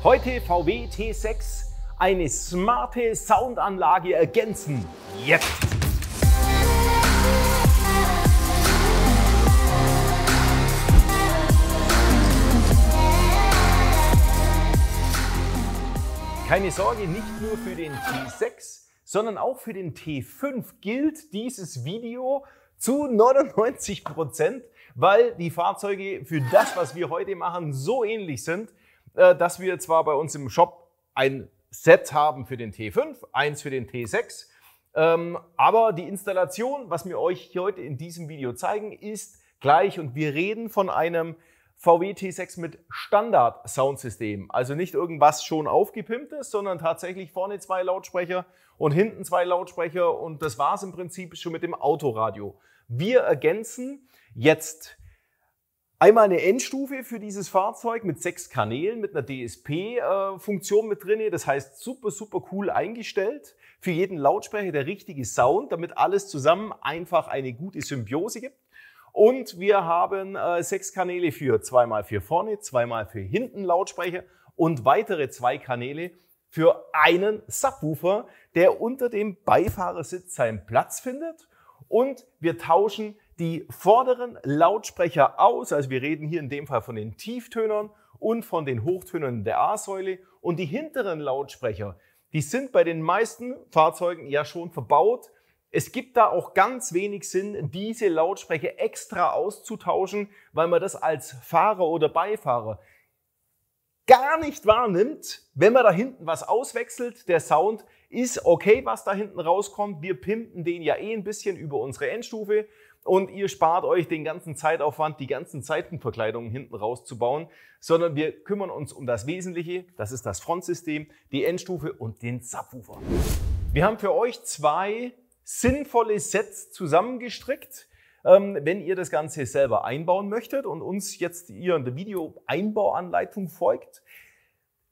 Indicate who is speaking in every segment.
Speaker 1: Heute VW T6, eine smarte Soundanlage ergänzen. Jetzt! Keine Sorge, nicht nur für den T6, sondern auch für den T5 gilt dieses Video zu 99%, weil die Fahrzeuge für das, was wir heute machen, so ähnlich sind, dass wir zwar bei uns im Shop ein Set haben für den T5, eins für den T6, aber die Installation, was wir euch heute in diesem Video zeigen, ist gleich und wir reden von einem VW T6 mit Standard-Soundsystem. Also nicht irgendwas schon aufgepimptes, sondern tatsächlich vorne 2 Lautsprecher und hinten 2 Lautsprecher und das war es im Prinzip schon mit dem Autoradio. Wir ergänzen jetzt einmal eine Endstufe für dieses Fahrzeug mit 6 Kanälen, mit einer DSP-Funktion mit drin. Das heißt super, super cool eingestellt. Für jeden Lautsprecher der richtige Sound, damit alles zusammen einfach eine gute Symbiose gibt. Und wir haben 6 Kanäle für 2x für vorne, 2x für hinten Lautsprecher und weitere 2 Kanäle für einen Subwoofer, der unter dem Beifahrersitz seinen Platz findet. Und wir tauschen die vorderen Lautsprecher aus, also wir reden hier in dem Fall von den Tieftönern und von den Hochtönern der A-Säule. Und die hinteren Lautsprecher, die sind bei den meisten Fahrzeugen ja schon verbaut. Es gibt da auch ganz wenig Sinn, diese Lautsprecher extra auszutauschen, weil man das als Fahrer oder Beifahrer gar nicht wahrnimmt, wenn man da hinten was auswechselt. Der Sound ist okay, was da hinten rauskommt. Wir pimpen den ja ein bisschen über unsere Endstufe und ihr spart euch den ganzen Zeitaufwand, die ganzen Seitenverkleidungen hinten rauszubauen, sondern wir kümmern uns um das Wesentliche, das ist das Frontsystem, die Endstufe und den Subwoofer. Wir haben für euch 2 sinnvolle Sets zusammengestrickt. Wenn ihr das Ganze selber einbauen möchtet und uns jetzt hier in der Video-Einbauanleitung folgt.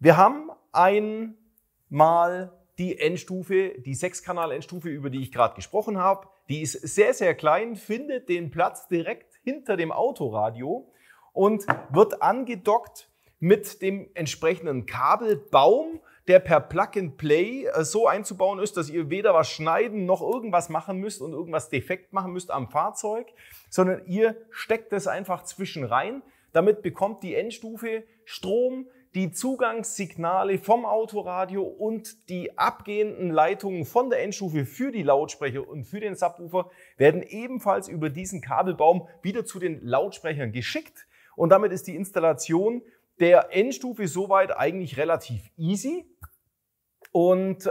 Speaker 1: Wir haben einmal die Endstufe, die 6-Kanal-Endstufe, über die ich gerade gesprochen habe. Die ist sehr, sehr klein, findet den Platz direkt hinter dem Autoradio und wird angedockt mit dem entsprechenden Kabelbaum, der per Plug-and-Play so einzubauen ist, dass ihr weder was schneiden noch irgendwas machen müsst und irgendwas defekt machen müsst am Fahrzeug, sondern ihr steckt es einfach zwischen rein. Damit bekommt die Endstufe Strom, die Zugangssignale vom Autoradio und die abgehenden Leitungen von der Endstufe für die Lautsprecher und für den Subwoofer werden ebenfalls über diesen Kabelbaum wieder zu den Lautsprechern geschickt. Und damit ist die Installation der Endstufe soweit eigentlich relativ easy. Und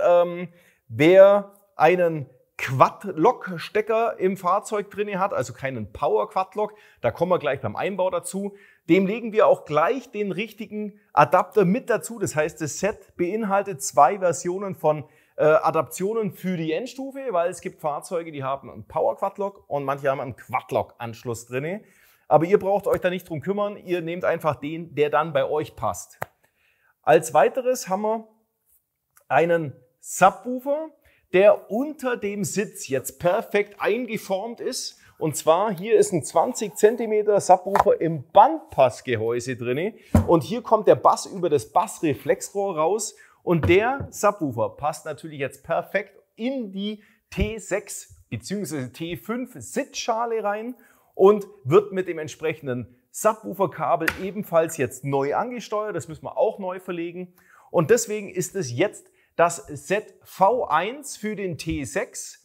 Speaker 1: wer einen Quad-Lock-Stecker im Fahrzeug drin hat, also keinen Power-Quad-Lock, da kommen wir gleich beim Einbau dazu, dem legen wir auch gleich den richtigen Adapter mit dazu. Das heißt, das Set beinhaltet 2 Versionen von Adaptionen für die Endstufe, weil es gibt Fahrzeuge, die haben einen Power-Quad-Lock und manche haben einen Quad-Lock-Anschluss drin. Aber ihr braucht euch da nicht drum kümmern, ihr nehmt einfach den, der dann bei euch passt. Als weiteres haben wir einen Subwoofer, der unter dem Sitz jetzt perfekt eingeformt ist. Und zwar hier ist ein 20 cm Subwoofer im Bandpassgehäuse drin. Und hier kommt der Bass über das Bassreflexrohr raus. Und der Subwoofer passt natürlich jetzt perfekt in die T6 bzw. T5 Sitzschale rein und wird mit dem entsprechenden Subwoofer-Kabel ebenfalls jetzt neu angesteuert. Das müssen wir auch neu verlegen. Und deswegen ist es jetzt das Set V1 für den T6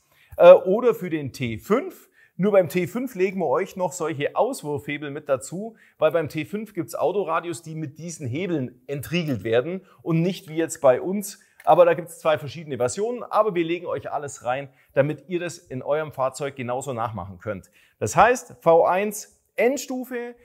Speaker 1: oder für den T5. Nur beim T5 legen wir euch noch solche Auswurfhebel mit dazu, weil beim T5 gibt es Autoradios, die mit diesen Hebeln entriegelt werden und nicht wie jetzt bei uns. Aber da gibt es 2 verschiedene Versionen, aber wir legen euch alles rein, damit ihr das in eurem Fahrzeug genauso nachmachen könnt. Das heißt, V1 Endstufe,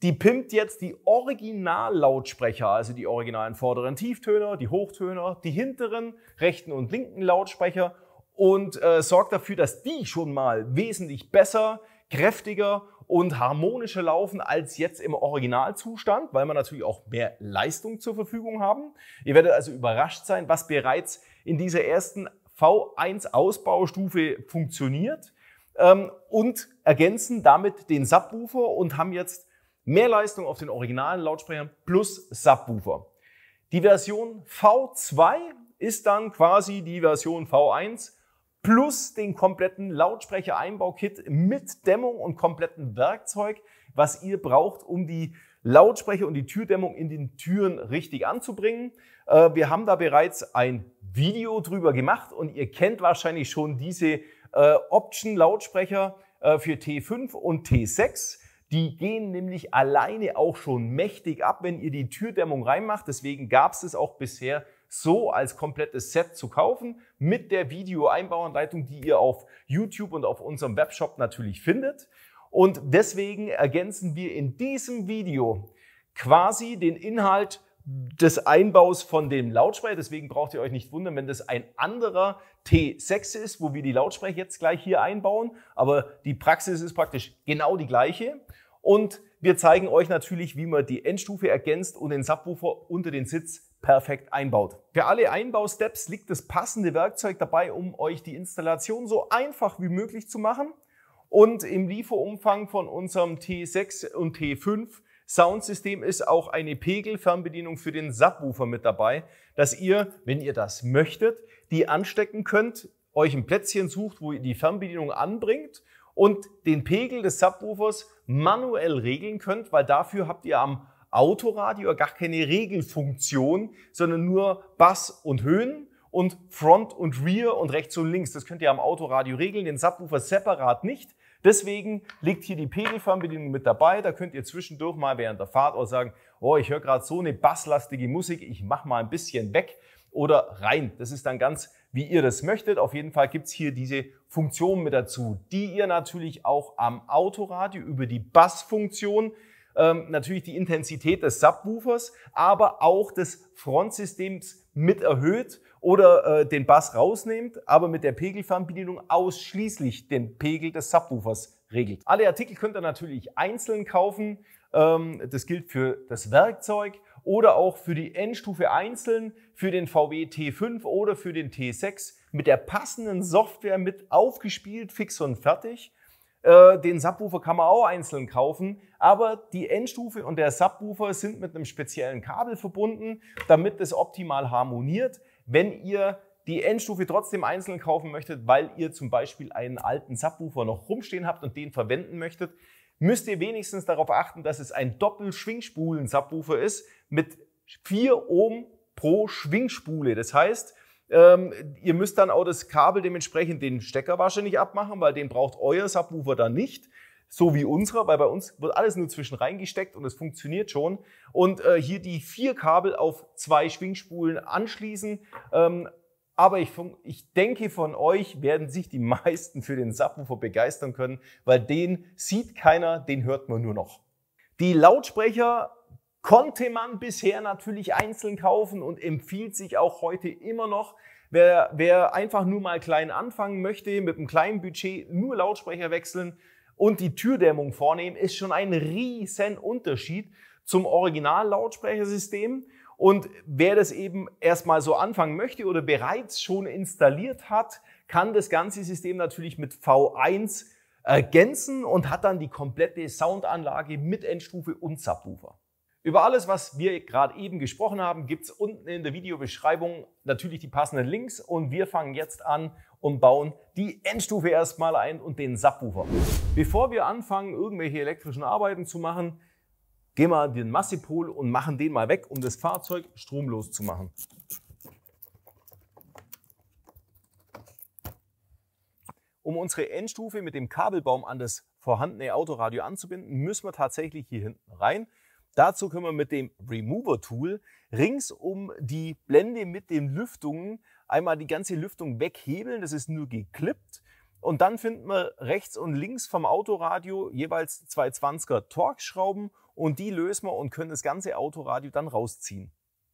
Speaker 1: die pimpt jetzt die Originallautsprecher, also die originalen vorderen Tieftöner, die Hochtöner, die hinteren rechten und linken Lautsprecher und sorgt dafür, dass die schon mal wesentlich besser, kräftiger und harmonischer laufen als jetzt im Originalzustand, weil wir natürlich auch mehr Leistung zur Verfügung haben. Ihr werdet also überrascht sein, was bereits in dieser ersten V1 Ausbaustufe funktioniert und ergänzen damit den Subwoofer und haben jetzt mehr Leistung auf den originalen Lautsprechern plus Subwoofer. Die Version V2 ist dann quasi die Version V1 plus den kompletten Lautsprecher-Einbaukit mit Dämmung und kompletten Werkzeug, was ihr braucht, um die Lautsprecher und die Türdämmung in den Türen richtig anzubringen. Wir haben da bereits ein Video drüber gemacht und ihr kennt wahrscheinlich schon diese Option-Lautsprecher für T5 und T6. Die gehen nämlich alleine auch schon mächtig ab, wenn ihr die Türdämmung reinmacht. Deswegen gab es auch bisher so als komplettes Set zu kaufen mit der Video-Einbauanleitung, die ihr auf YouTube und auf unserem Webshop natürlich findet. Und deswegen ergänzen wir in diesem Video quasi den Inhalt des Einbaus von dem Lautsprecher. Deswegen braucht ihr euch nicht wundern, wenn das ein anderer T6 ist, wo wir die Lautsprecher jetzt gleich hier einbauen. Aber die Praxis ist praktisch genau die gleiche. Und wir zeigen euch natürlich, wie man die Endstufe ergänzt und den Subwoofer unter den Sitz perfekt einbaut. Für alle Einbausteps liegt das passende Werkzeug dabei, um euch die Installation so einfach wie möglich zu machen. Und im Lieferumfang von unserem T6 und T5 Soundsystem ist auch eine Pegelfernbedienung für den Subwoofer mit dabei, dass ihr, wenn ihr das möchtet, die anstecken könnt, euch ein Plätzchen sucht, wo ihr die Fernbedienung anbringt und den Pegel des Subwoofers manuell regeln könnt, weil dafür habt ihr am Autoradio gar keine Regelfunktion, sondern nur Bass und Höhen und Front und Rear und rechts und links. Das könnt ihr am Autoradio regeln, den Subwoofer separat nicht. Deswegen liegt hier die Pegelfernbedienung mit dabei. Da könnt ihr zwischendurch mal während der Fahrt auch sagen, oh, ich höre gerade so eine basslastige Musik, ich mache mal ein bisschen weg oder rein. Das ist dann ganz, wie ihr das möchtet. Auf jeden Fall gibt's hier diese Funktion mit dazu, die ihr natürlich auch am Autoradio über die Bassfunktion, natürlich die Intensität des Subwoofers, aber auch des Frontsystems mit erhöht oder den Bass rausnehmt, aber mit der Pegelfernbedienung ausschließlich den Pegel des Subwoofers regelt. Alle Artikel könnt ihr natürlich einzeln kaufen. Das gilt für das Werkzeug oder auch für die Endstufe einzeln, für den VW T5 oder für den T6 mit der passenden Software mit aufgespielt, fix und fertig. Den Subwoofer kann man auch einzeln kaufen, aber die Endstufe und der Subwoofer sind mit einem speziellen Kabel verbunden, damit es optimal harmoniert. Wenn ihr die Endstufe trotzdem einzeln kaufen möchtet, weil ihr zum Beispiel einen alten Subwoofer noch rumstehen habt und den verwenden möchtet, müsst ihr wenigstens darauf achten, dass es ein Doppelschwingspulen-Subwoofer ist mit 4 Ohm pro Schwingspule. Das heißt, ihr müsst dann auch das Kabel dementsprechend den Stecker wahrscheinlich abmachen, weil den braucht euer Subwoofer dann nicht, so wie unserer, weil bei uns wird alles nur zwischen reingesteckt und es funktioniert schon. Und hier die 4 Kabel auf 2 Schwingspulen anschließen. Aber ich denke, von euch werden sich die meisten für den Subwoofer begeistern können, weil den sieht keiner, den hört man nur noch. Die Lautsprecher konnte man bisher natürlich einzeln kaufen und empfiehlt sich auch heute immer noch. Wer einfach nur mal klein anfangen möchte, mit einem kleinen Budget nur Lautsprecher wechseln und die Türdämmung vornehmen, ist schon ein riesen Unterschied zum Original-Lautsprechersystem. Und wer das eben erstmal so anfangen möchte oder bereits schon installiert hat, kann das ganze System natürlich mit V1 ergänzen und hat dann die komplette Soundanlage mit Endstufe und Subwoofer. Über alles, was wir gerade eben gesprochen haben, gibt es unten in der Videobeschreibung natürlich die passenden Links und wir fangen jetzt an und bauen die Endstufe erstmal ein und den Subwoofer. Bevor wir anfangen, irgendwelche elektrischen Arbeiten zu machen, gehen wir an den Massipol und machen den mal weg, um das Fahrzeug stromlos zu machen. Um unsere Endstufe mit dem Kabelbaum an das vorhandene Autoradio anzubinden, müssen wir tatsächlich hier hinten rein. Dazu können wir mit dem Remover-Tool rings um die Blende mit den Lüftungen einmal die ganze Lüftung weghebeln. Das ist nur geklippt. Und dann finden wir rechts und links vom Autoradio jeweils 2 20er Torx-Schrauben und die lösen wir und können das ganze Autoradio dann rausziehen.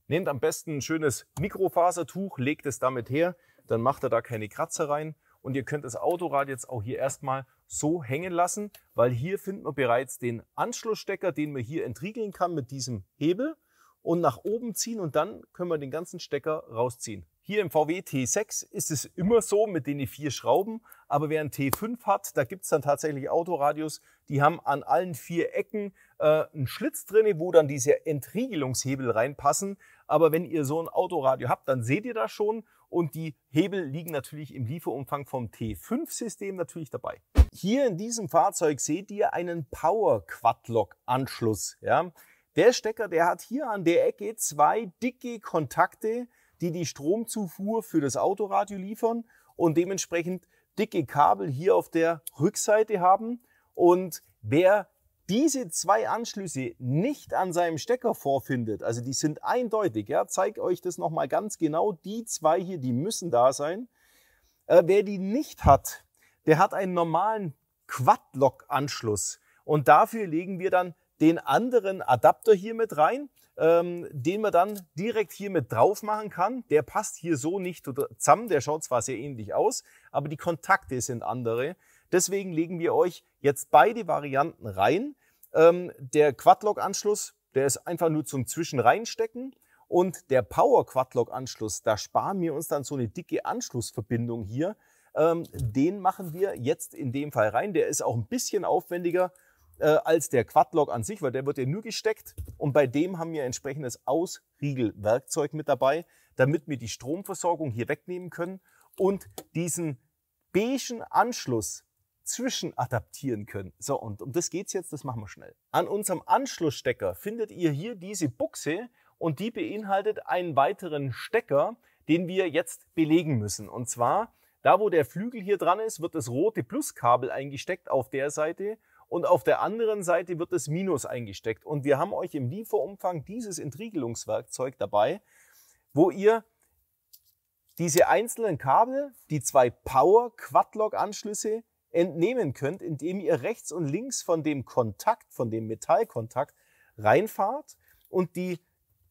Speaker 1: Nehmt am besten ein schönes Mikrofasertuch, legt es damit her, dann macht ihr da keine Kratzer rein. Und ihr könnt das Autoradio jetzt auch hier erstmal so hängen lassen, weil hier finden wir bereits den Anschlussstecker, den man hier entriegeln kann mit diesem Hebel und nach oben ziehen und dann können wir den ganzen Stecker rausziehen. Hier im VW T6 ist es immer so mit den 4 Schrauben, aber wer ein T5 hat, da gibt es dann tatsächlich Autoradios, die haben an allen 4 Ecken einen Schlitz drin, wo dann diese Entriegelungshebel reinpassen. Aber wenn ihr so ein Autoradio habt, dann seht ihr das schon. Und die Hebel liegen natürlich im Lieferumfang vom T5-System natürlich dabei. Hier in diesem Fahrzeug seht ihr einen Power-Quad-Lock-Anschluss. Ja? Der Stecker, der hat hier an der Ecke zwei dicke Kontakte, die die Stromzufuhr für das Autoradio liefern und dementsprechend dicke Kabel hier auf der Rückseite haben. Und wer diese zwei Anschlüsse nicht an seinem Stecker vorfindet, also die sind eindeutig, ja, zeige euch das nochmal ganz genau, die zwei hier, die müssen da sein. Wer die nicht hat, der hat einen normalen Quad-Lock-Anschluss und dafür legen wir dann den anderen Adapter hier mit rein, den man dann direkt hier mit drauf machen kann. Der passt hier so nicht zusammen, der schaut zwar sehr ähnlich aus, aber die Kontakte sind andere. Deswegen legen wir euch jetzt beide Varianten rein. Der Quad-Lock-Anschluss, der ist einfach nur zum Zwischenreinstecken. Und der Power-Quad-Lock-Anschluss, da sparen wir uns dann so eine dicke Anschlussverbindung hier. Den machen wir jetzt in dem Fall rein. Der ist auch ein bisschen aufwendiger als der Quad-Lock an sich, weil der wird ja nur gesteckt. Und bei dem haben wir entsprechendes Ausriegelwerkzeug mit dabei, damit wir die Stromversorgung hier wegnehmen können und diesen beigen Anschluss zwischenadaptieren können. So, und um das geht es jetzt, das machen wir schnell. An unserem Anschlussstecker findet ihr hier diese Buchse und die beinhaltet einen weiteren Stecker, den wir jetzt belegen müssen. Und zwar, da wo der Flügel hier dran ist, wird das rote Pluskabel eingesteckt auf der Seite und auf der anderen Seite wird das Minus eingesteckt. Und wir haben euch im Lieferumfang dieses Entriegelungswerkzeug dabei, wo ihr diese einzelnen Kabel, die zwei Power-Quad-Lock-Anschlüsse entnehmen könnt, indem ihr rechts und links von dem Kontakt, von dem Metallkontakt reinfahrt und die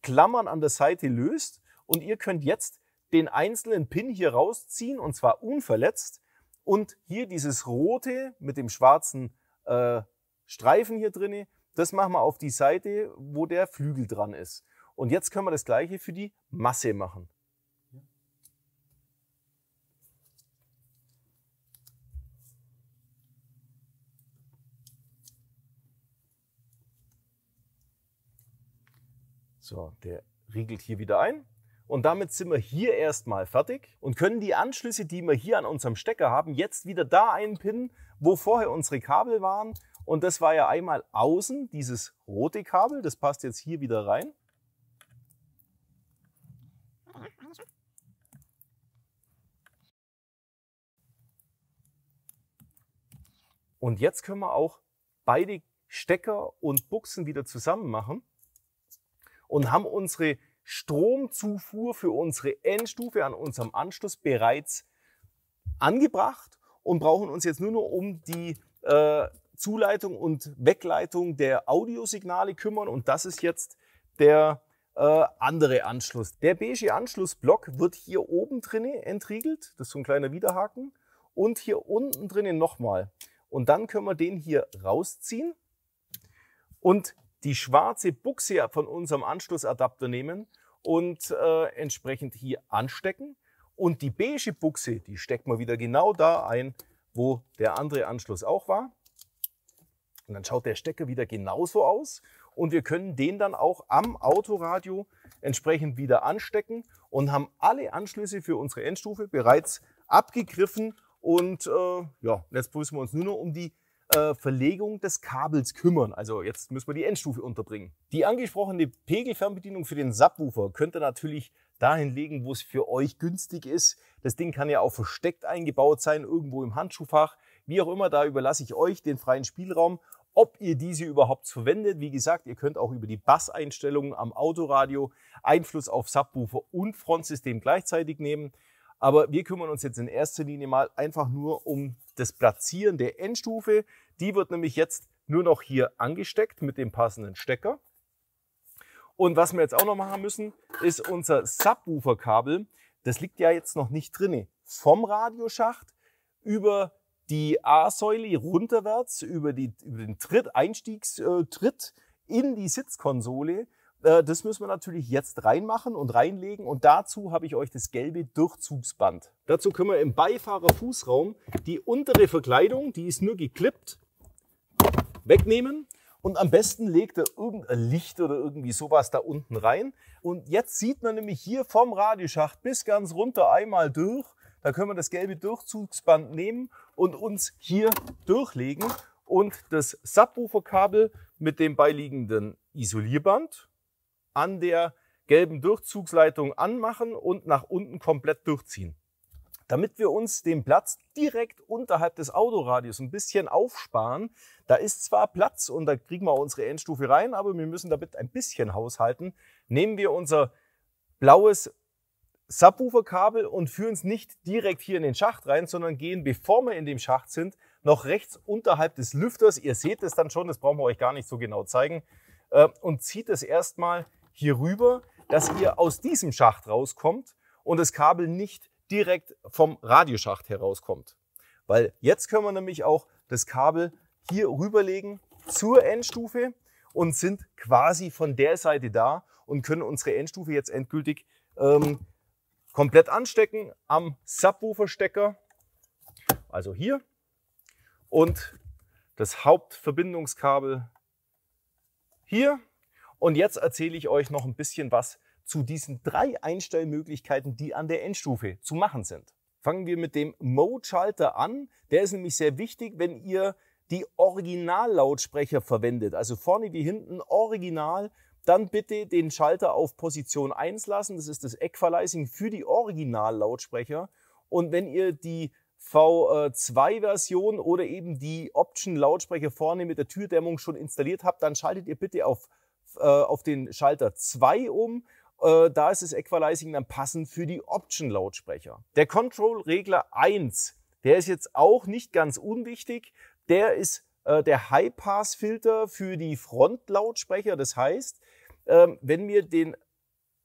Speaker 1: Klammern an der Seite löst. Und ihr könnt jetzt den einzelnen Pin hier rausziehen und zwar unverletzt. Und hier dieses rote mit dem schwarzen Streifen hier drin, das machen wir auf die Seite, wo der Flügel dran ist. Und jetzt können wir das gleiche für die Masse machen. So, der riegelt hier wieder ein. Und damit sind wir hier erstmal fertig und können die Anschlüsse, die wir hier an unserem Stecker haben, jetzt wieder da einpinnen, wo vorher unsere Kabel waren. Und das war ja einmal außen dieses rote Kabel, das passt jetzt hier wieder rein. Und jetzt können wir auch beide Stecker und Buchsen wieder zusammen machen und haben unsere Stromzufuhr für unsere Endstufe an unserem Anschluss bereits angebracht und brauchen uns jetzt nur noch um die Zuleitung und Wegleitung der Audiosignale kümmern. Und das ist jetzt der andere Anschluss. Der beige Anschlussblock wird hier oben drinnen entriegelt. Das ist so ein kleiner Widerhaken. Und hier unten drinnen nochmal. Und dann können wir den hier rausziehen und die schwarze Buchse von unserem Anschlussadapter nehmen und entsprechend hier anstecken. Und die beige Buchse, die steckt man wieder genau da ein, wo der andere Anschluss auch war. Und dann schaut der Stecker wieder genauso aus. Und wir können den dann auch am Autoradio entsprechend wieder anstecken und haben alle Anschlüsse für unsere Endstufe bereits abgegriffen. Und ja, jetzt müssen wir uns nur noch um die Verlegung des Kabels kümmern. Also jetzt müssen wir die Endstufe unterbringen. Die angesprochene Pegelfernbedienung für den Subwoofer könnt ihr natürlich dahin legen, wo es für euch günstig ist. Das Ding kann ja auch versteckt eingebaut sein, irgendwo im Handschuhfach. Wie auch immer, da überlasse ich euch den freien Spielraum, ob ihr diese überhaupt verwendet. Wie gesagt, ihr könnt auch über die Basseinstellungen am Autoradio Einfluss auf Subwoofer und Frontsystem gleichzeitig nehmen. Aber wir kümmern uns jetzt in erster Linie mal einfach nur um das Platzieren der Endstufe. Die wird nämlich jetzt nur noch hier angesteckt mit dem passenden Stecker. Und was wir jetzt auch noch machen müssen, ist unser Subwoofer-Kabel. Das liegt ja jetzt noch nicht drin. Vom Radioschacht über die A-Säule runterwärts, über den Einstiegstritt in die Sitzkonsole. Das müssen wir natürlich jetzt reinmachen und reinlegen und dazu habe ich euch das gelbe Durchzugsband. Dazu können wir im Beifahrerfußraum die untere Verkleidung, die ist nur geklippt, wegnehmen und am besten legt ihr irgendein Licht oder irgendwie sowas da unten rein, Und jetzt sieht man nämlich hier vom Radioschacht bis ganz runter einmal durch. Da können wir das gelbe Durchzugsband nehmen und uns hier durchlegen und das Subwoofer-Kabel mit dem beiliegenden Isolierband an der gelben Durchzugsleitung anmachen und nach unten komplett durchziehen. Damit wir uns den Platz direkt unterhalb des Autoradios ein bisschen aufsparen, da ist zwar Platz und da kriegen wir unsere Endstufe rein, aber wir müssen damit ein bisschen haushalten, nehmen wir unser blaues Subwoofer-Kabel und führen es nicht direkt hier in den Schacht rein, sondern gehen, bevor wir in dem Schacht sind, noch rechts unterhalb des Lüfters. Ihr seht es dann schon, das brauchen wir euch gar nicht so genau zeigen. Und zieht es erstmal hier rüber, dass ihr aus diesem Schacht rauskommt und das Kabel nicht direkt vom Radioschacht herauskommt. Weil jetzt können wir nämlich auch das Kabel hier rüberlegen zur Endstufe und sind quasi von der Seite da und können unsere Endstufe jetzt endgültig komplett anstecken am Subwoofer-Stecker, also hier, und das Hauptverbindungskabel hier. Und jetzt erzähle ich euch noch ein bisschen was zu diesen 3 Einstellmöglichkeiten, die an der Endstufe zu machen sind. Fangen wir mit dem Mode-Schalter an. Der ist nämlich sehr wichtig, wenn ihr die Originallautsprecher verwendet, also vorne wie hinten original, dann bitte den Schalter auf Position 1 lassen. Das ist das Equalizing für die Originallautsprecher. Und wenn ihr die V2-Version oder eben die Option-Lautsprecher vorne mit der Türdämmung schon installiert habt, dann schaltet ihr bitte auf den Schalter 2 um. Da ist das Equalizing dann passend für die Option-Lautsprecher. Der Control-Regler 1, der ist jetzt auch nicht ganz unwichtig. Der ist der High-Pass-Filter für die Frontlautsprecher. Das heißt, wenn wir den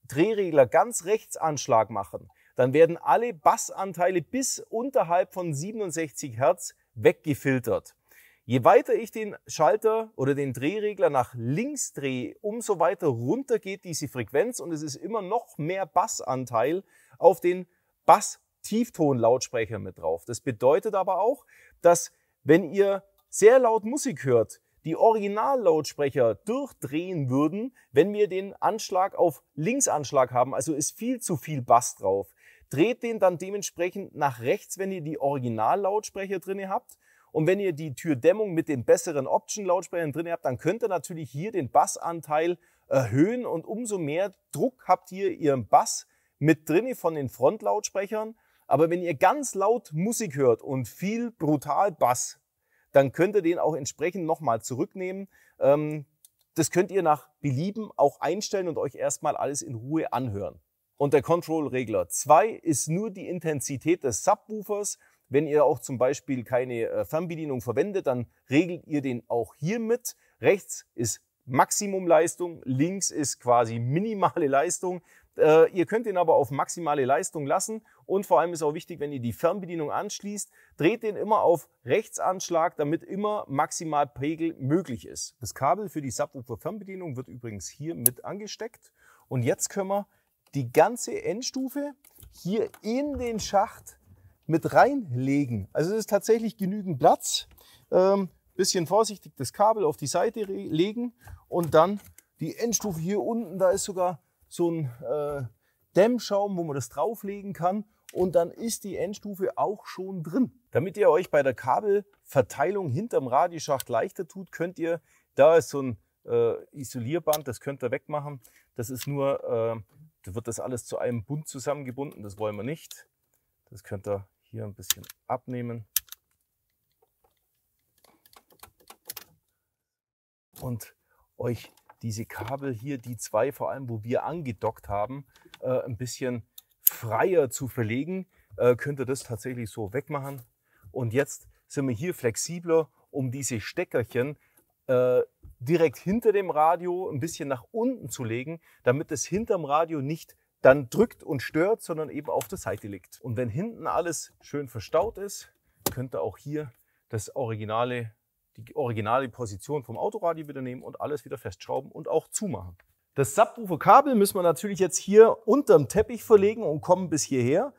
Speaker 1: Drehregler ganz rechts Anschlag machen, dann werden alle Bassanteile bis unterhalb von 67 Hertz weggefiltert. Je weiter ich den Schalter oder den Drehregler nach links drehe, umso weiter runter geht diese Frequenz und es ist immer noch mehr Bassanteil auf den Bass-Tiefton-Lautsprecher mit drauf. Das bedeutet aber auch, dass wenn ihr sehr laut Musik hört, die Originallautsprecher durchdrehen würden, wenn wir den Anschlag auf Linksanschlag haben, also ist viel zu viel Bass drauf. Dreht den dann dementsprechend nach rechts, wenn ihr die Originallautsprecher drin habt. Und wenn ihr die Türdämmung mit den besseren Option-Lautsprechern drin habt, dann könnt ihr natürlich hier den Bassanteil erhöhen und umso mehr Druck habt ihr ihren Bass mit drin von den Frontlautsprechern. Aber wenn ihr ganz laut Musik hört und viel brutal Bass, dann könnt ihr den auch entsprechend nochmal zurücknehmen. Das könnt ihr nach Belieben auch einstellen und euch erstmal alles in Ruhe anhören. Und der Control-Regler 2 ist nur die Intensität des Subwoofers. Wenn ihr auch zum Beispiel keine Fernbedienung verwendet, dann regelt ihr den auch hier mit. Rechts ist Maximumleistung, links ist quasi minimale Leistung. Ihr könnt ihn aber auf maximale Leistung lassen und vor allem ist auch wichtig, wenn ihr die Fernbedienung anschließt, dreht den immer auf Rechtsanschlag, damit immer Maximalpegel möglich ist. Das Kabel für die Subwoofer-Fernbedienung wird übrigens hier mit angesteckt und jetzt können wir die ganze Endstufe hier in den Schacht mit reinlegen. Also es ist tatsächlich genügend Platz. Bisschen vorsichtig das Kabel auf die Seite legen und dann die Endstufe hier unten, da ist sogar so ein Dämmschaum, wo man das drauflegen kann und dann ist die Endstufe auch schon drin. Damit ihr euch bei der Kabelverteilung hinterm Radioschacht leichter tut, könnt ihr, da ist so ein Isolierband, das könnt ihr wegmachen. Das ist nur, da wird das alles zu einem Bund zusammengebunden, das wollen wir nicht. Das könnt ihr hier ein bisschen abnehmen. Und euch diese Kabel hier, die 2 vor allem, wo wir angedockt haben, ein bisschen freier zu verlegen, könnt ihr das tatsächlich so wegmachen. Und jetzt sind wir hier flexibler, um diese Steckerchen direkt hinter dem Radio ein bisschen nach unten zu legen, damit es hinterm Radio nicht dann drückt und stört, sondern eben auf der Seite liegt. Und wenn hinten alles schön verstaut ist, könnt ihr auch hier die originale Position vom Autoradio wieder nehmen und alles wieder festschrauben und auch zumachen. Das Subwoofer-Kabel müssen wir natürlich jetzt hier unterm Teppich verlegen und kommen bis hierher.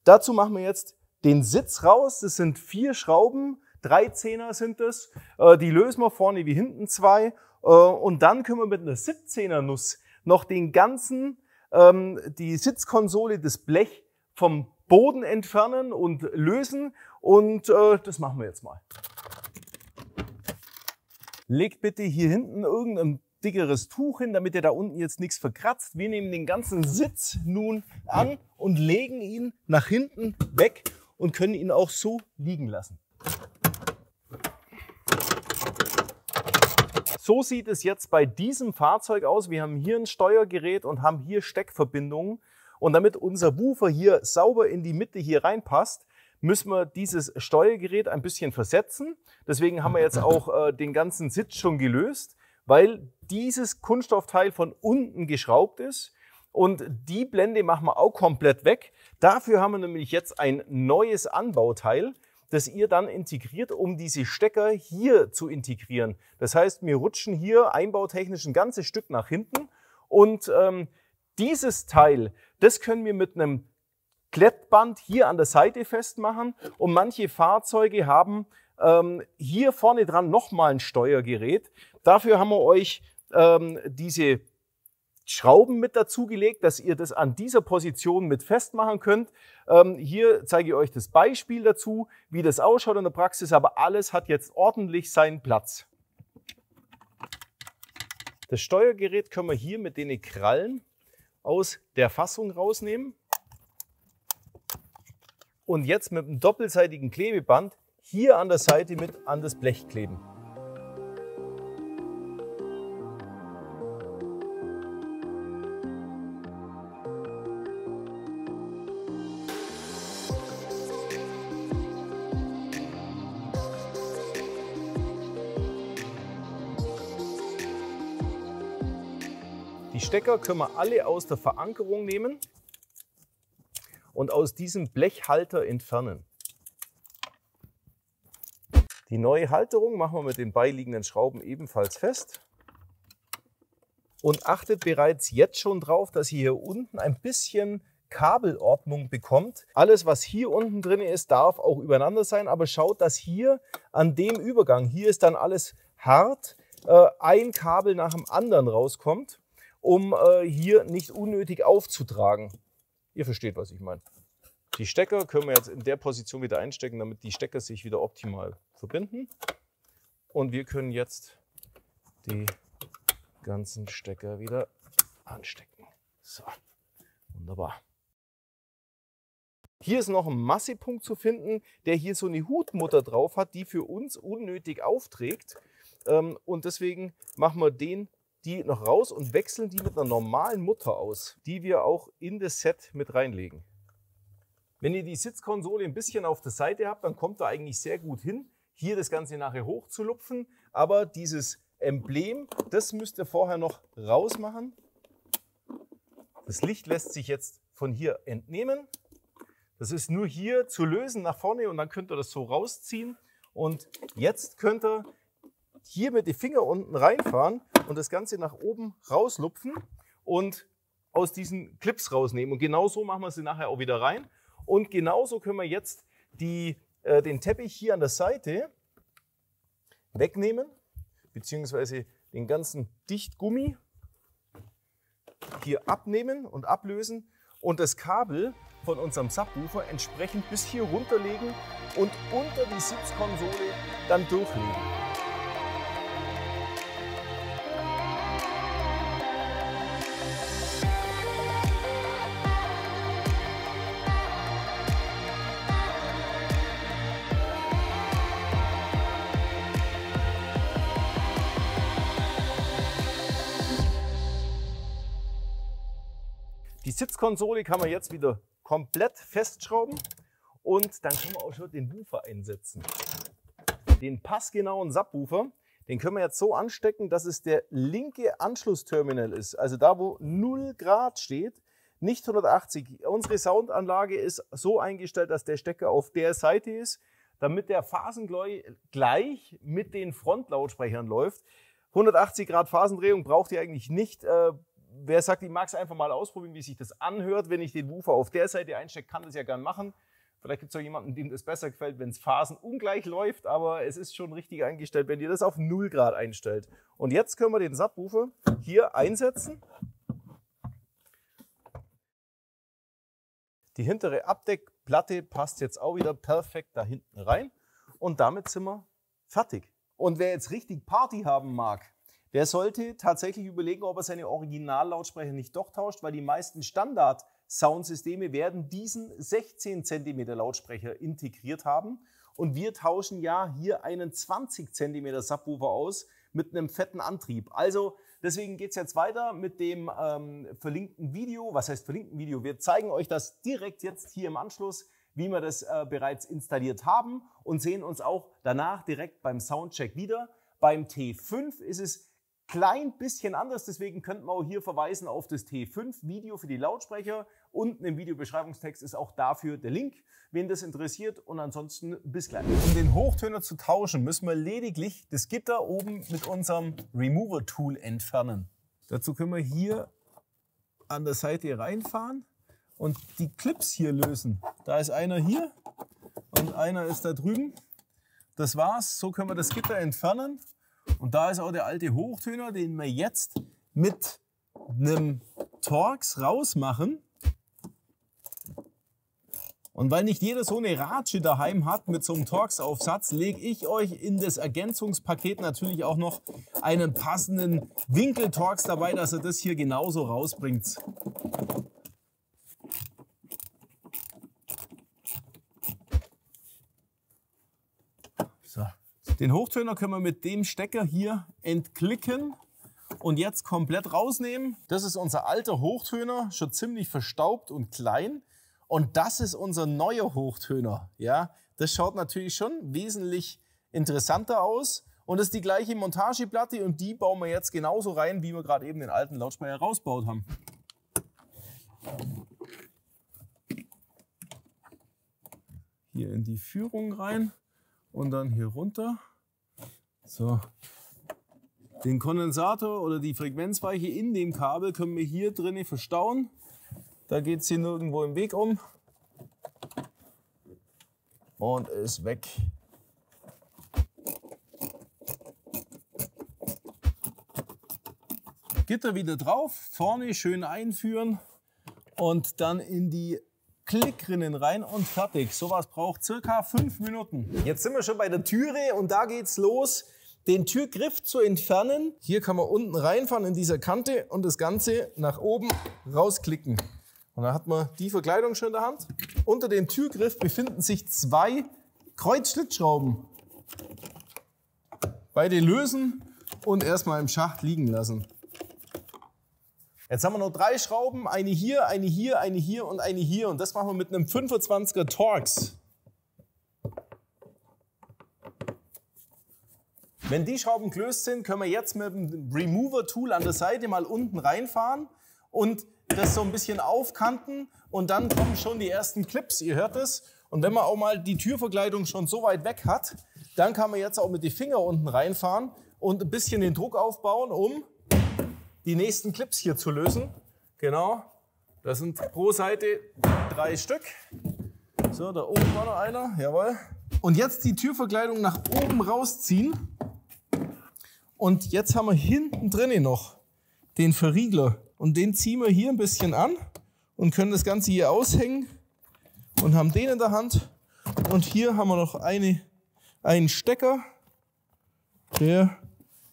Speaker 1: Dazu machen wir jetzt den Sitz raus. Das sind 4 Schrauben, 3 Zehner sind das. Die lösen wir vorne wie hinten 2. Und dann können wir mit einer 17er Nuss noch den ganzen, die Sitzkonsole, das Blech vom Boden entfernen und lösen. Und das machen wir jetzt mal. Legt bitte hier hinten irgendein dickeres Tuch hin, damit ihr da unten jetzt nichts verkratzt. Wir nehmen den ganzen Sitz nun an und legen ihn nach hinten weg und können ihn auch so liegen lassen. So sieht es jetzt bei diesem Fahrzeug aus. Wir haben hier ein Steuergerät und haben hier Steckverbindungen. Und damit unser Woofer hier sauber in die Mitte hier reinpasst, müssen wir dieses Steuergerät ein bisschen versetzen. Deswegen haben wir jetzt auch den ganzen Sitz schon gelöst, weil dieses Kunststoffteil von unten geschraubt ist. Und die Blende machen wir auch komplett weg. Dafür haben wir nämlich jetzt ein neues Anbauteil, das ihr dann integriert, um diese Stecker hier zu integrieren. Das heißt, wir rutschen hier einbautechnisch ein ganzes Stück nach hinten. Und dieses Teil, das können wir mit einem Klettband hier an der Seite festmachen. Und manche Fahrzeuge haben hier vorne dran nochmal ein Steuergerät. Dafür haben wir euch diese Schrauben mit dazugelegt, dass ihr das an dieser Position mit festmachen könnt. Hier zeige ich euch das Beispiel dazu, wie das ausschaut in der Praxis, aber alles hat jetzt ordentlich seinen Platz. Das Steuergerät können wir hier mit den Krallen aus der Fassung rausnehmen und jetzt mit einem doppelseitigen Klebeband hier an der Seite mit an das Blech kleben. Die Stecker können wir alle aus der Verankerung nehmen und aus diesem Blechhalter entfernen. Die neue Halterung machen wir mit den beiliegenden Schrauben ebenfalls fest. Und achtet bereits jetzt schon drauf, dass ihr hier unten ein bisschen Kabelordnung bekommt. Alles, was hier unten drin ist, darf auch übereinander sein, aber schaut, dass hier an dem Übergang, hier ist dann alles hart, ein Kabel nach dem anderen rauskommt, um hier nicht unnötig aufzutragen. Ihr versteht, was ich meine. Die Stecker können wir jetzt in der Position wieder einstecken, damit die Stecker sich wieder optimal verbinden. Und wir können jetzt die ganzen Stecker wieder anstecken. So, wunderbar. Hier ist noch ein Massepunkt zu finden, der hier so eine Hutmutter drauf hat, die für uns unnötig aufträgt. Und deswegen machen wir die noch raus und wechseln die mit einer normalen Mutter aus, die wir auch in das Set mit reinlegen. Wenn ihr die Sitzkonsole ein bisschen auf der Seite habt, dann kommt da eigentlich sehr gut hin, hier das Ganze nachher hochzulupfen. Aber dieses Emblem, das müsst ihr vorher noch rausmachen. Das Licht lässt sich jetzt von hier entnehmen. Das ist nur hier zu lösen nach vorne und dann könnt ihr das so rausziehen. Und jetzt könnt ihr hier mit den Fingern unten reinfahren und das Ganze nach oben rauslupfen und aus diesen Clips rausnehmen. Und genauso machen wir sie nachher auch wieder rein. Und genauso können wir jetzt den Teppich hier an der Seite wegnehmen, beziehungsweise den ganzen Dichtgummi hier abnehmen und ablösen und das Kabel von unserem Subwoofer entsprechend bis hier runterlegen und unter die Sitzkonsole dann durchlegen. Die Sitzkonsole kann man jetzt wieder komplett festschrauben und dann können wir auch schon den Woofer einsetzen. Den passgenauen Subwoofer, den können wir jetzt so anstecken, dass es der linke Anschlussterminal ist. Also da, wo 0 Grad steht, nicht 180. Unsere Soundanlage ist so eingestellt, dass der Stecker auf der Seite ist, damit der phasengleich mit den Frontlautsprechern läuft. 180 Grad Phasendrehung braucht ihr eigentlich nicht. Wer sagt, ich mag es einfach mal ausprobieren, wie sich das anhört, wenn ich den Woofer auf der Seite einstecke, kann das ja gern machen. Vielleicht gibt es auch jemanden, dem das besser gefällt, wenn es phasenungleich läuft, aber es ist schon richtig eingestellt, wenn ihr das auf 0 Grad einstellt. Und jetzt können wir den Subwoofer hier einsetzen Die hintere Abdeckplatte passt jetzt auch wieder perfekt da hinten rein. Und damit sind wir fertig. Und wer jetzt richtig Party haben mag, der sollte tatsächlich überlegen, ob er seine Originallautsprecher nicht doch tauscht, weil die meisten Standard-Soundsysteme werden diesen 16 cm Lautsprecher integriert haben. Und wir tauschen ja hier einen 20 cm Subwoofer aus mit einem fetten Antrieb. Also deswegen geht es jetzt weiter mit dem verlinkten Video. Was heißt verlinkten Video? Wir zeigen euch das direkt jetzt hier im Anschluss, wie wir das bereits installiert haben und sehen uns auch danach direkt beim Soundcheck wieder. Beim T5 ist es klein bisschen anders, deswegen könnten wir auch hier verweisen auf das T5-Video für die Lautsprecher. Unten im Videobeschreibungstext ist auch dafür der Link, wen das interessiert. Und ansonsten bis gleich. Um den Hochtöner zu tauschen, müssen wir lediglich das Gitter oben mit unserem Remover-Tool entfernen. Dazu können wir hier an der Seite reinfahren und die Clips hier lösen. Da ist einer hier und einer ist da drüben. Das war's. So können wir das Gitter entfernen. Und da ist auch der alte Hochtöner, den wir jetzt mit einem Torx rausmachen. Und weil nicht jeder so eine Ratsche daheim hat mit so einem Torx-Aufsatz, lege ich euch in das Ergänzungspaket natürlich auch noch einen passenden Winkel-Torx dabei, dass ihr das hier genauso rausbringt. So. Den Hochtöner können wir mit dem Stecker hier entklicken und jetzt komplett rausnehmen. Das ist unser alter Hochtöner, schon ziemlich verstaubt und klein. Und das ist unser neuer Hochtöner. Ja, das schaut natürlich schon wesentlich interessanter aus. Und das ist die gleiche Montageplatte und die bauen wir jetzt genauso rein, wie wir gerade eben den alten Lautsprecher rausgebaut haben. Hier in die Führung rein. Und dann hier runter. So. Den Kondensator oder die Frequenzweiche in dem Kabel können wir hier drinnen verstauen. Da geht es hier nirgendwo im Weg um. Und ist weg. Gitter wieder drauf, vorne schön einführen und dann in die Klickrinnen rein und fertig. Sowas braucht circa 5 Minuten. Jetzt sind wir schon bei der Türe und da geht's los, den Türgriff zu entfernen. Hier kann man unten reinfahren in dieser Kante und das Ganze nach oben rausklicken. Und dann hat man die Verkleidung schon in der Hand. Unter dem Türgriff befinden sich 2 Kreuzschlitzschrauben. Beide lösen und erstmal im Schacht liegen lassen. Jetzt haben wir noch 3 Schrauben, eine hier, eine hier, eine hier und eine hier. Und das machen wir mit einem 25er Torx. Wenn die Schrauben gelöst sind, können wir jetzt mit dem Remover-Tool an der Seite mal unten reinfahren und das so ein bisschen aufkanten. Und dann kommen schon die ersten Clips, ihr hört es. Und wenn man auch mal die Türverkleidung schon so weit weg hat, dann kann man jetzt auch mit den Fingern unten reinfahren und ein bisschen den Druck aufbauen, um die nächsten Clips hier zu lösen. Genau, das sind pro Seite 3 Stück. So, da oben war noch einer, jawohl. Und jetzt die Türverkleidung nach oben rausziehen. Und jetzt haben wir hinten drinnen noch den Verriegler. Und den ziehen wir hier ein bisschen an und können das Ganze hier aushängen und haben den in der Hand. Und hier haben wir noch einen Stecker, der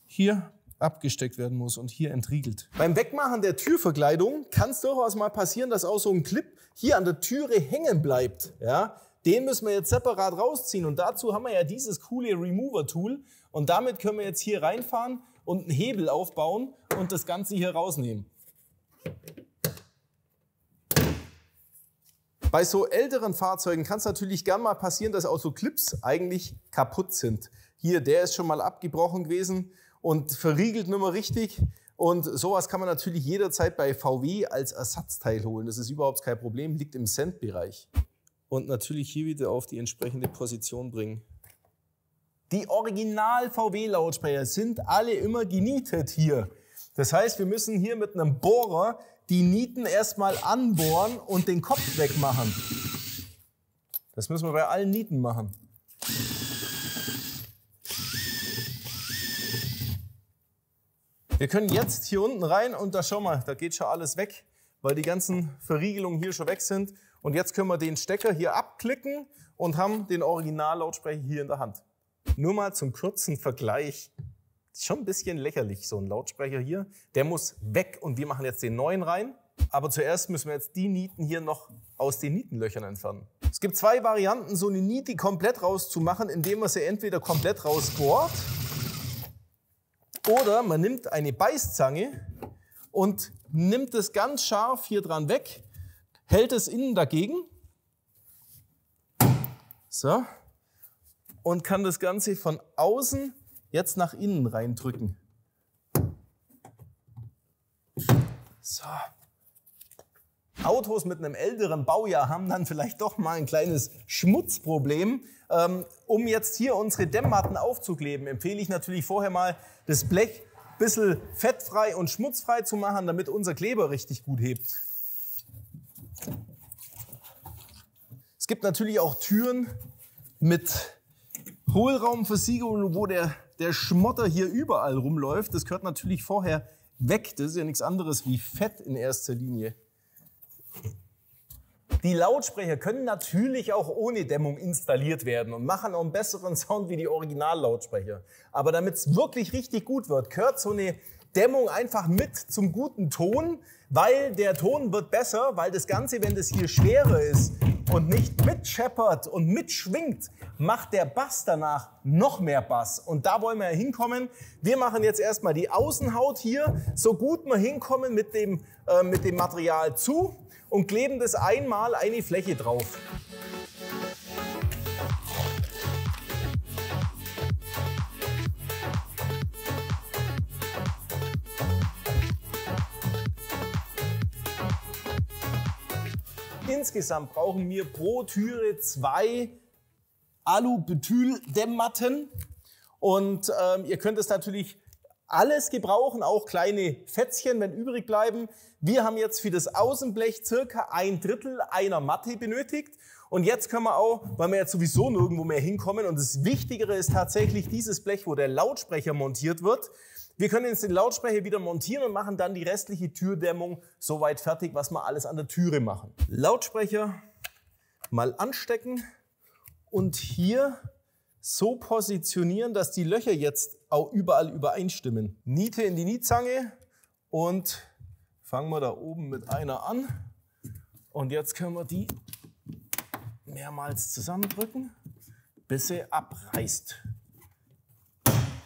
Speaker 1: hier abgesteckt werden muss und hier entriegelt. Beim Wegmachen der Türverkleidung kann es durchaus mal passieren, dass auch so ein Clip hier an der Türe hängen bleibt. Ja? Den müssen wir jetzt separat rausziehen und dazu haben wir ja dieses coole Remover-Tool und damit können wir jetzt hier reinfahren und einen Hebel aufbauen und das Ganze hier rausnehmen. Bei so älteren Fahrzeugen kann es natürlich gern mal passieren, dass auch so Clips eigentlich kaputt sind. Hier, der ist schon mal abgebrochen gewesen und verriegelt nicht mehr richtig. Und sowas kann man natürlich jederzeit bei VW als Ersatzteil holen. Das ist überhaupt kein Problem, liegt im Cent-Bereich. Und natürlich hier wieder auf die entsprechende Position bringen. Die Original-VW-Lautsprecher sind alle immer genietet hier. Das heißt, wir müssen hier mit einem Bohrer die Nieten erstmal anbohren und den Kopf wegmachen. Das müssen wir bei allen Nieten machen. Wir können jetzt hier unten rein und da schau mal, da geht schon alles weg. weil die ganzen Verriegelungen hier schon weg sind. Und jetzt können wir den Stecker hier abklicken und haben den Original-Lautsprecher hier in der Hand. Nur mal zum kurzen Vergleich. Ist schon ein bisschen lächerlich, so ein Lautsprecher hier. Der muss weg und wir machen jetzt den neuen rein. Aber zuerst müssen wir jetzt die Nieten hier noch aus den Nietenlöchern entfernen. Es gibt zwei Varianten, so eine Niete komplett rauszumachen, indem man sie entweder komplett rausbohrt oder man nimmt eine Beißzange und nimmt es ganz scharf hier dran weg, hält es innen dagegen. So. Und kann das Ganze von außen jetzt nach innen reindrücken. So. Autos mit einem älteren Baujahr haben dann vielleicht doch mal ein kleines Schmutzproblem. Um jetzt hier unsere Dämmmatten aufzukleben, empfehle ich natürlich vorher mal das Blech ein bisschen fettfrei und schmutzfrei zu machen, damit unser Kleber richtig gut hebt. Es gibt natürlich auch Türen mit Hohlraumversiegelung, wo der Schmotter hier überall rumläuft. Das gehört natürlich vorher weg. Das ist ja nichts anderes wie Fett in erster Linie. Die Lautsprecher können natürlich auch ohne Dämmung installiert werden und machen auch einen besseren Sound wie die Originallautsprecher. Aber damit es wirklich richtig gut wird, gehört so eine Dämmung einfach mit zum guten Ton, weil der Ton wird besser, weil das Ganze, wenn das hier schwerer ist und nicht mitscheppert und mitschwingt, macht der Bass danach noch mehr Bass. Und da wollen wir hinkommen. Wir machen jetzt erstmal die Außenhaut hier, so gut wir hinkommen mit dem Material zu und kleben das einmal eine Fläche drauf. Insgesamt brauchen wir pro Türe 2 Alu-Bethyl-Dämmmatten. Und ihr könnt es natürlich alles gebrauchen, auch kleine Fätzchen, wenn übrig bleiben. Wir haben jetzt für das Außenblech circa 1/3 einer Matte benötigt. Und jetzt können wir auch, weil wir jetzt sowieso nirgendwo mehr hinkommen, und das Wichtigere ist tatsächlich dieses Blech, wo der Lautsprecher montiert wird. Wir können jetzt den Lautsprecher wieder montieren und machen dann die restliche Türdämmung soweit fertig, was wir alles an der Türe machen. Lautsprecher mal anstecken und hier so positionieren, dass die Löcher jetzt auch überall übereinstimmen. Niete in die Nietzange und fangen wir da oben mit einer an. Und jetzt können wir die mehrmals zusammendrücken, bis sie abreißt.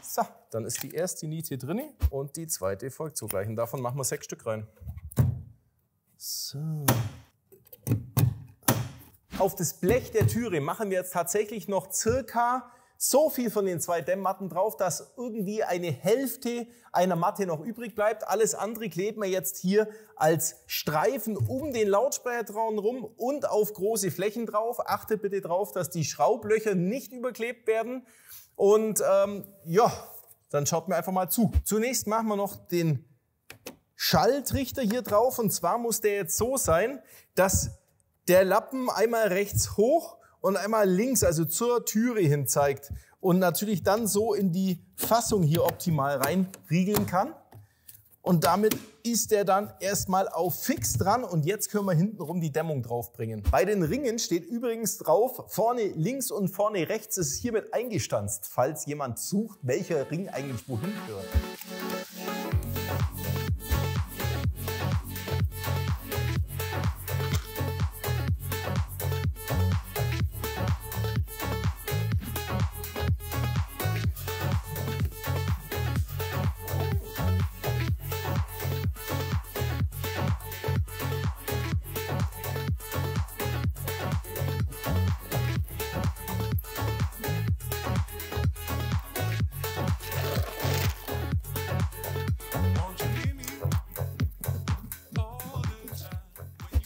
Speaker 1: So, dann ist die erste Niete drin und die zweite folgt zugleich. Und davon machen wir 6 Stück rein. So. Auf das Blech der Türe machen wir jetzt tatsächlich noch circa so viel von den 2 Dämmmatten drauf, dass irgendwie eine Hälfte einer Matte noch übrig bleibt. Alles andere kleben wir jetzt hier als Streifen um den Lautsprecher rum und auf große Flächen drauf. Achtet bitte drauf, dass die Schraublöcher nicht überklebt werden. Und ja, dann schaut mir einfach mal zu. Zunächst machen wir noch den Schalltrichter hier drauf. Und zwar muss der jetzt so sein, dass der Lappen einmal rechts hoch und einmal links, also zur Türe hin zeigt. Und natürlich dann so in die Fassung hier optimal reinriegeln kann. Und damit ist der dann erstmal auf fix dran und jetzt können wir hintenrum die Dämmung draufbringen. Bei den Ringen steht übrigens drauf, vorne links und vorne rechts ist hiermit eingestanzt, falls jemand sucht, welcher Ring eigentlich wohin gehört.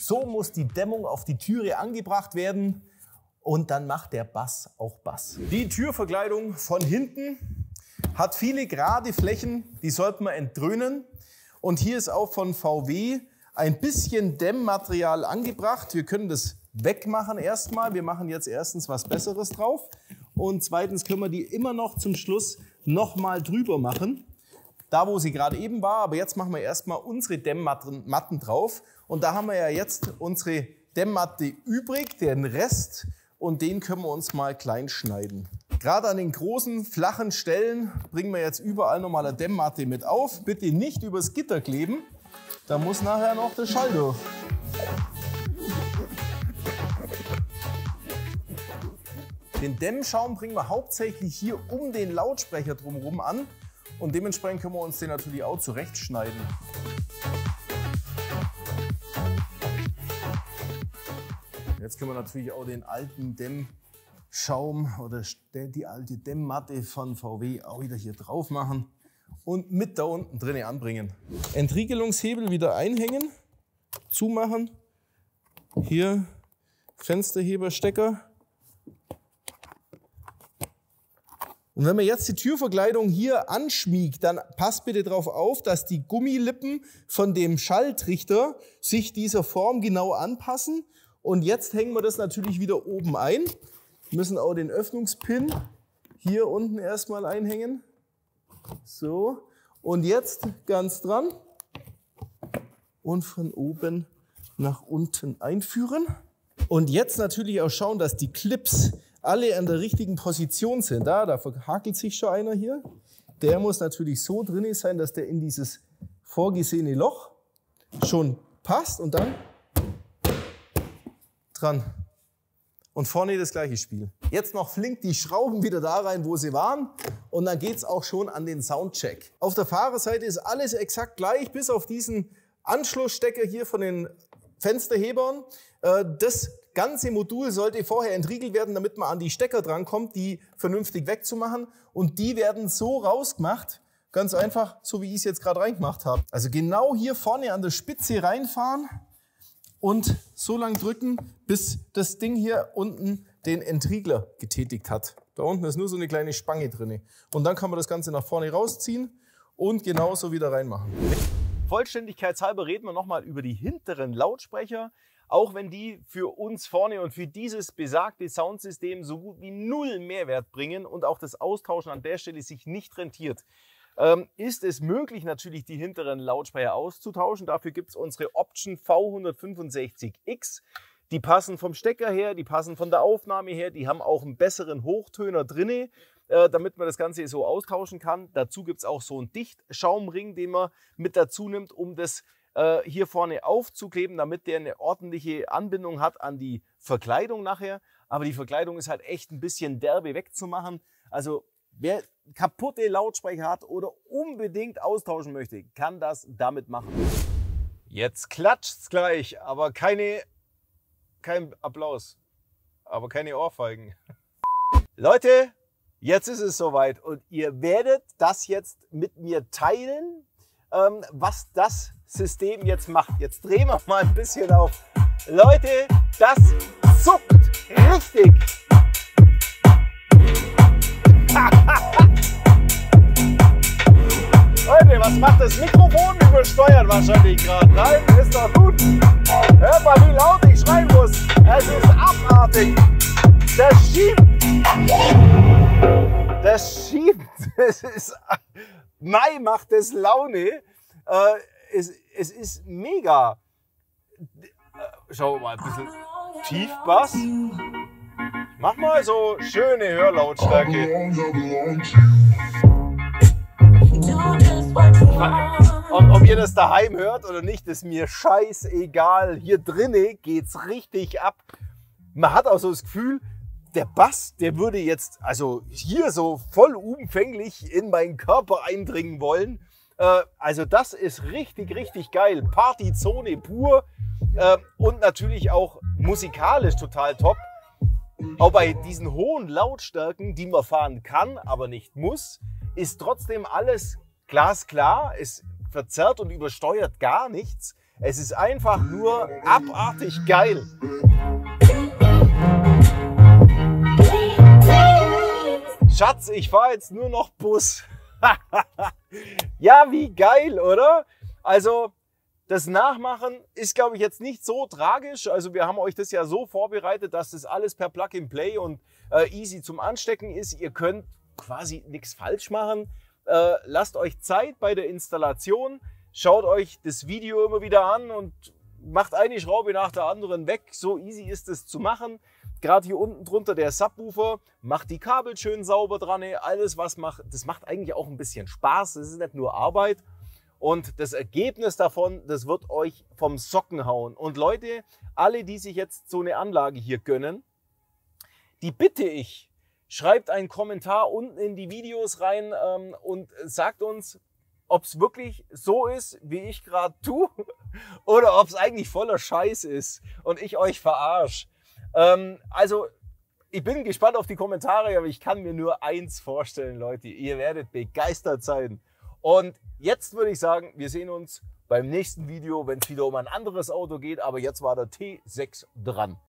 Speaker 1: So muss die Dämmung auf die Türe angebracht werden und dann macht der Bass auch Bass. Die Türverkleidung von hinten hat viele gerade Flächen, die sollte man entdröhnen. Und hier ist auch von VW ein bisschen Dämmmaterial angebracht. Wir können das wegmachen erstmal. Wir machen jetzt erstens was Besseres drauf und zweitens können wir die immer noch zum Schluss nochmal drüber machen. da wo sie gerade eben war. Aber jetzt machen wir erstmal unsere Dämmmatten drauf. Und da haben wir ja jetzt unsere Dämmmatte übrig, den Rest. Und den können wir uns mal klein schneiden. Gerade an den großen, flachen Stellen bringen wir jetzt überall nochmal eine Dämmmatte mit auf. Bitte nicht übers Gitter kleben. Da muss nachher noch der Schall durch. Den Dämmschaum bringen wir hauptsächlich hier um den Lautsprecher drumherum an. Und dementsprechend können wir uns den natürlich auch zurechtschneiden. Jetzt können wir natürlich auch den alten Dämmschaum oder die alte Dämmmatte von VW auch wieder hier drauf machen und mit da unten drin anbringen. Entriegelungshebel wieder einhängen, zumachen, hier Fensterheberstecker. Und wenn man jetzt die Türverkleidung hier anschmiegt, dann passt bitte darauf auf, dass die Gummilippen von dem Schalltrichter sich dieser Form genau anpassen. Und jetzt hängen wir das natürlich wieder oben ein. Wir müssen auch den Öffnungspin hier unten erstmal einhängen. So, und jetzt ganz dran und von oben nach unten einführen. Und jetzt natürlich auch schauen, dass die Clips alle an der richtigen Position sind. Da verhakelt sich schon einer hier. Der muss natürlich so drin sein, dass der in dieses vorgesehene Loch schon passt und dann dran. Und vorne das gleiche Spiel. Jetzt noch flink die Schrauben wieder da rein, wo sie waren. Und dann geht es auch schon an den Soundcheck. Auf der Fahrerseite ist alles exakt gleich, bis auf diesen Anschlussstecker hier von den Fensterhebern. Das ganze Modul sollte vorher entriegelt werden, damit man an die Stecker drankommt, die vernünftig wegzumachen. Und die werden so rausgemacht, ganz einfach, so wie ich es jetzt gerade reingemacht habe. Also genau hier vorne an der Spitze reinfahren und so lang drücken, bis das Ding hier unten den Entriegler getätigt hat. Da unten ist nur so eine kleine Spange drin. Und dann kann man das Ganze nach vorne rausziehen und genauso wieder reinmachen.
Speaker 2: Vollständigkeitshalber reden wir nochmal über die hinteren Lautsprecher. Auch wenn die für uns vorne und für dieses besagte Soundsystem so gut wie null Mehrwert bringen und auch das Austauschen an der Stelle sich nicht rentiert, ist es möglich, natürlich die hinteren Lautsprecher auszutauschen. Dafür gibt es unsere Option V165X. Die passen vom Stecker her, die passen von der Aufnahme her, die haben auch einen besseren Hochtöner drinne, damit man das Ganze so austauschen kann. Dazu gibt es auch so einen Dichtschaumring, den man mit dazu nimmt, um das hier vorne aufzukleben, damit der eine ordentliche Anbindung hat an die Verkleidung nachher. Aber die Verkleidung ist halt echt ein bisschen derbe wegzumachen. Also wer kaputte Lautsprecher hat oder unbedingt austauschen möchte, kann das damit machen. Jetzt klatscht's gleich, aber kein Applaus, aber keine Ohrfeigen. Leute, jetzt ist es soweit und ihr werdet das jetzt mit mir teilen, was das System jetzt macht. Jetzt drehen wir mal ein bisschen auf. Leute, das zuckt richtig. Leute, was macht das Mikrofon? Übersteuert wahrscheinlich gerade. Nein, ist doch gut. Hört mal, wie laut ich schreien muss. Es ist abartig. Das schiebt. Das schiebt. Es ist... Mai macht es Laune. Es ist mega. Schau mal, ein bisschen Tiefbass. Mach mal so schöne Hörlautstärke. Ob ihr das daheim hört oder nicht, ist mir scheißegal. Hier drinnen geht's richtig ab. Man hat auch so das Gefühl, der Bass, der würde jetzt also hier so vollumfänglich in meinen Körper eindringen wollen. Also das ist richtig, richtig geil. Partyzone pur und natürlich auch musikalisch total top. Auch bei diesen hohen Lautstärken, die man fahren kann, aber nicht muss, ist trotzdem alles glasklar. Es verzerrt und übersteuert gar nichts. Es ist einfach nur abartig geil. Schatz, ich fahre jetzt nur noch Bus. Ja, wie geil, oder? Also, das Nachmachen ist, glaube ich, jetzt nicht so tragisch. Also, wir haben euch das ja so vorbereitet, dass das alles per Plug-and-Play und easy zum Anstecken ist. Ihr könnt quasi nichts falsch machen. lasst euch Zeit bei der Installation, schaut euch das Video immer wieder an und macht eine Schraube nach der anderen weg. So easy ist es zu machen. Gerade hier unten drunter der Subwoofer, macht die Kabel schön sauber dran. Alles, was macht, das macht eigentlich auch ein bisschen Spaß. Das ist nicht nur Arbeit. Und das Ergebnis davon, das wird euch vom Socken hauen. Und Leute, alle, die sich jetzt so eine Anlage hier gönnen, die bitte ich, schreibt einen Kommentar unten in die Videos rein und sagt uns, ob es wirklich so ist, wie ich gerade tue, oder ob es eigentlich voller Scheiß ist und ich euch verarsche. Also, ich bin gespannt auf die Kommentare, aber ich kann mir nur eins vorstellen, Leute. Ihr werdet begeistert sein. Und jetzt würde ich sagen, wir sehen uns beim nächsten Video, wenn es wieder um ein anderes Auto geht. Aber jetzt war der T6 dran.